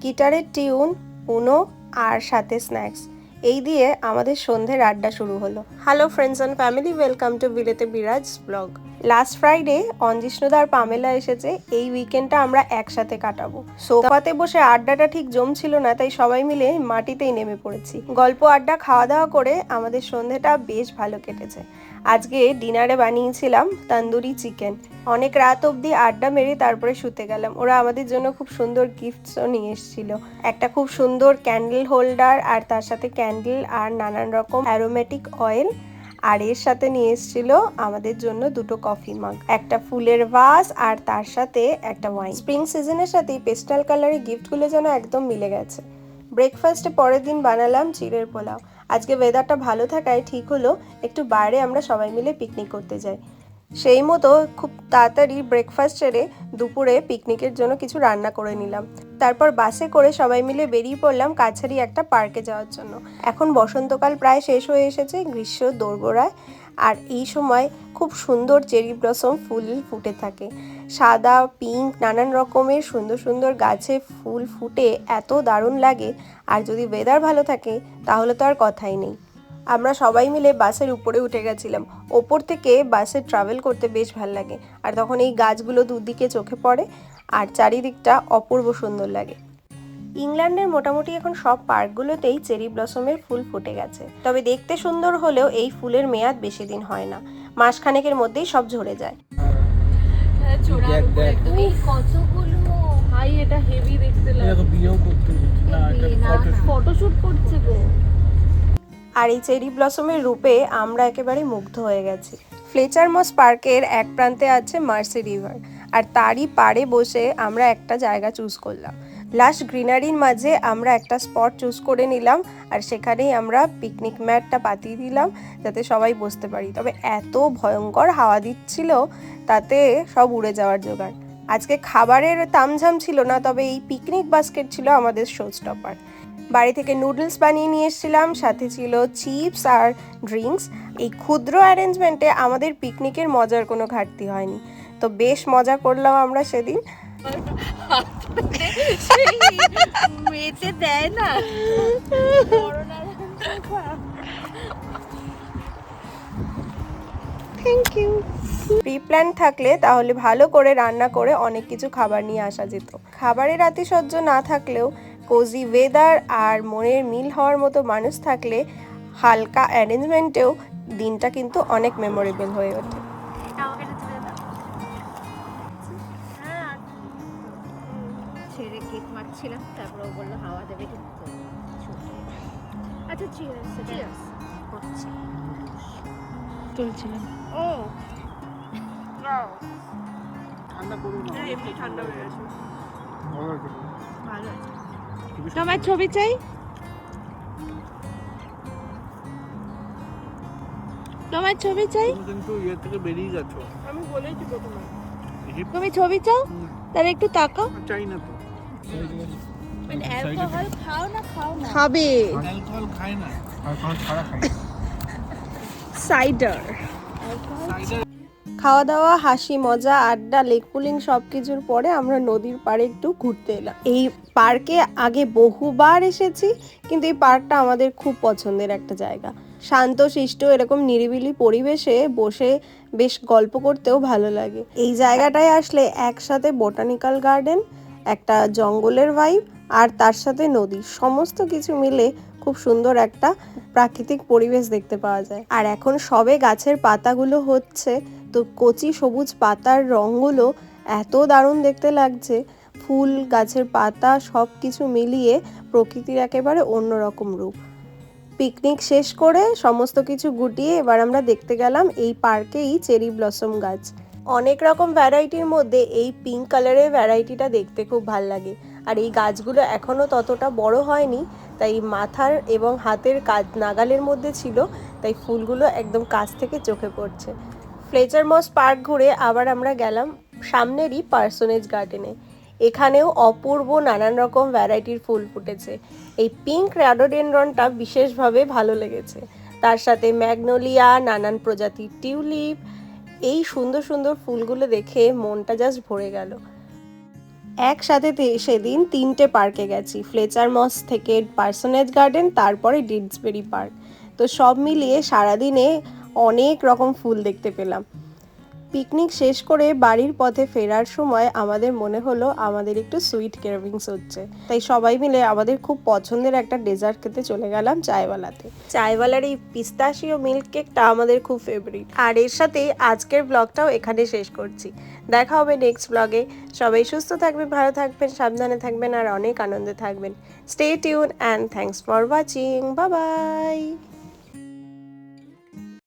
গিটারের টিউন, উনো আর সাথে স্ন্যাক্স, এই দিয়ে আমাদের সন্ধ্যের আড্ডা শুরু হলো। Hello friends and family, welcome to বিলেতে বিরাজ ব্লগ। লাস্ট ফ্রাইডে অঞ্জিষ্ণুদা আর পামেলা এসেছে। এই উইকেন্ডটা আমরা একসাথে কাটাবো। সোফাতে বসে আড্ডাটা ঠিক জমছিল না, তাই সবাই মিলে মাটিতেই নেমে পড়েছি। গল্প আড্ডা খাওয়া দাওয়া করে আমাদের সন্ধ্যেটা বেশ ভালো কেটেছে। আজকে ডিনারে বানিয়েছিলাম তন্দুরি চিকেন। অনেক রাত অবধি আড্ডা মেরে তারপরে শুতে গেলাম। ওরা আমাদের জন্য খুব সুন্দর গিফটসও নিয়ে এসেছিল। একটা খুব সুন্দর ক্যান্ডেল হোল্ডার, আর তার সাথে ক্যান্ডেল আর নানান রকম অ্যারোমেটিক অয়েল, আর এর সাথে নিয়ে এসেছিল আমাদের জন্য দুটো কফি মাগ, একটা ফুলের ভাস, আর তার সাথে একটা ওয়াইন। স্প্রিং সিজনের সাথে পেস্টাল কালারের গিফটগুলো যেন একদম মিলে গেছে। ব্রেকফাস্টে পরের দিন বানালাম চিড়ের পোলাও। আজকে ওয়েদারটা ভালো থাকায় ঠিক হলো একটু বাইরে আমরা সবাই মিলে পিকনিক করতে যাই। সেই মতো খুব তাড়াতাড়ি ব্রেকফাস্ট সেরে দুপুরে পিকনিকের জন্য কিছু রান্না করে নিলাম। তারপর বাসে করে সবাই মিলে বেরিয়ে পড়লাম কাছারি একটা পার্কে যাওয়ার জন্য। এখন বসন্তকাল প্রায় শেষ হয়ে এসেছে, গ্রীষ্ম দোরগোড়ায়, আর এই সময় খুব সুন্দর চেরি ব্লসম ফুল ফুটে থাকে। সাদা, পিঙ্ক, নানান রকমের সুন্দর সুন্দর গাছে ফুল ফুটে এত দারুণ লাগে। আর যদি ওয়েদার ভালো থাকে তাহলে তো আর কথাই নেই। আমরা সবাই মিলে বাসের উপরে উঠে গেছিলাম। ওপর থেকে বাসে ট্রাভেল করতে বেশ ভালো লাগে, আর তখন এই গাছগুলো দুদিকে চোখে পড়ে আর চারিদিকটা অপূর্ব সুন্দর লাগে। ইংল্যান্ডের মোটামুটি এখন সব পার্কগুলোতেই চেরি ব্লসমের ফুল ফুটে গেছে, তবে দেখতে সুন্দর হলেও এই ফুলের মেয়াদ বেশি দিন হয় না, মাসখানেকের মধ্যেই সব ঝরে যায়। আর এই চেরি ব্লসমের রূপে আমরা একেবারে মুগ্ধ হয়ে গেছি। ফ্লেচার মস পার্কের এক প্রান্তে আছে মার্সি রিভার, আর তারই পাড়ে বসে আমরা একটা জায়গা চুজ করলাম। লাস্ট গ্রিনারির মাঝে আমরা একটা স্পট চুজ করে নিলাম, আর সেখানেই আমরা পিকনিক ম্যাটটা পাতিয়ে দিলাম যাতে সবাই বসতে পারি। তবে এত ভয়ঙ্কর হাওয়া দিচ্ছিল, তাতে সব উড়ে যাওয়ার জোগাড়। আজকে খাবারের তামঝাম ছিল না, তবে এই পিকনিক বাস্কেট ছিল আমাদের শো স্টপার। বাড়ি থেকে নুডলস বানিয়ে নিয়ে এসেছিলাম, সাথে ছিল চিপস আর ড্রিঙ্কস। এই ক্ষুদ্র অ্যারেঞ্জমেন্টে আমাদের পিকনিকের মজার কোনো ঘাটতি হয়নি। তো বেশ মজা করলাম আমরা সেদিন। দেয় না থ্যাংক ইউ। প্রি প্ল্যান থাকলে তাহলে ভালো করে রান্না করে অনেক কিছু খাবার নিয়ে আসা যেত। খাবারের আতিশয্য না থাকলেও কোজি ওয়েদার আর মনের মিল হওয়ার মতো মানুষ থাকলে হালকা অ্যারেঞ্জমেন্টেও দিনটা কিন্তু অনেক মেমোরেবল হয়ে ওঠে। ছেড়ে কেক মারছিলাম, তারপর ও বললো হাওয়া দেবে কিন্তু। আচ্ছা চিয়ার্স করছি চলছিলাম। ও ঠান্ডা করুন না, এমনি ঠান্ডা হয়ে গেছে। ভালো আছে। তোমার ছবি চাই, তোমার ছবি চাই। তুমি কিন্তু ইয়ে থেকে বেরিয়ে যাচ্ছ। আমি বলেইছি প্রথমে তুমি ছবি চাও, তাহলে একটু তাকাও। চাই না তো। অ্যালকোহল খাও না? খাও না? খাবে অ্যালকোহল খায় না, অ্যালকোহল ছাড়া খায়। সাইডার। খাওয়া দাওয়া, হাসি মজা, আড্ডা, লেক পুলিং সব কিছুর পরে আমরা নদীর পাড়ে একটু ঘুরতে এলাম। এই পার্কে আগে বহুবার এসেছি, কিন্তু এই পার্কটা আমাদের খুব পছন্দের একটা জায়গা। শান্ত শিষ্ট এরকম নিরিবিলি পরিবেশে বসে বেশ গল্প করতেও ভালো লাগে। এই জায়গাটায় আসলে একসাথে বোটানিক্যাল গার্ডেন, একটা জঙ্গলের ভাইব, আর তার সাথে নদী, সমস্ত কিছু মিলে খুব সুন্দর একটা প্রাকৃতিক পরিবেশ দেখতে পাওয়া যায়। আর এখন সবে গাছের পাতাগুলো হচ্ছে, তো কচি সবুজ পাতার রঙগুলো এত দারুণ দেখতে লাগছে। ফুল, গাছের পাতা সব কিছু মিলিয়ে প্রকৃতির একেবারে অন্যরকম রূপ। পিকনিক শেষ করে সমস্ত কিছু গুটিয়ে এবার আমরা দেখতে গেলাম এই পার্কেই চেরি ব্লসম গাছ। অনেক রকম ভ্যারাইটির মধ্যে এই পিঙ্ক কালারের ভ্যারাইটিটা দেখতে খুব ভাল লাগে। আর এই গাছগুলো এখনও ততটা বড় হয়নি, তাই মাথার এবং হাতের কাজ নাগালের মধ্যে ছিল, তাই ফুলগুলো একদম কাছ থেকে চোখে পড়ছে। ফ্লেচার মস পার্ক ঘুরে আবার আমরা গেলাম সামনেরই পার্সোনেজ গার্ডেনে। এখানেও অপূর্ব নানান রকম ভ্যারাইটির ফুল ফুটেছে। এই পিঙ্ক রডোডেনড্রনটা বিশেষভাবে ভালো লেগেছে, তার সাথে ম্যাগনোলিয়া, নানান প্রজাতির টিউলিপ। এই সুন্দর সুন্দর ফুলগুলো দেখে মনটা জাস্ট ভরে গেল। একসাথে সেদিন 3টে পার্কে গেছি, ফ্লেচার মস থেকে পার্সোনেজ গার্ডেন, তারপরে ডিডসবেরি পার্ক। তো সব মিলিয়ে সারাদিনে অনেক রকম ফুল দেখতে পেলাম। পিকনিক শেষ করে বাড়ির পথে ফেরার সময় আমাদের মনে হলো আমাদের একটু সুইট ক্রেভিংস হচ্ছে, তাই সবাই মিলে আমাদের খুব পছন্দের একটা ডেজার্ট খেতে চলে গেলাম চায়ওয়ালাতে। চায়ওয়ালার এই পিস্তাশিও মিল্ক কেকটা আমাদের খুব ফেভারিট। আর এর সাথেই আজকের ব্লগটাও এখানে শেষ করছি। দেখা হবে নেক্সট ব্লগে। সবাই সুস্থ থাকবেন, ভালো থাকবেন, সাবধানে থাকবেন আর অনেক আনন্দে থাকবেন। Stay tune and thanks for watching. Bye bye.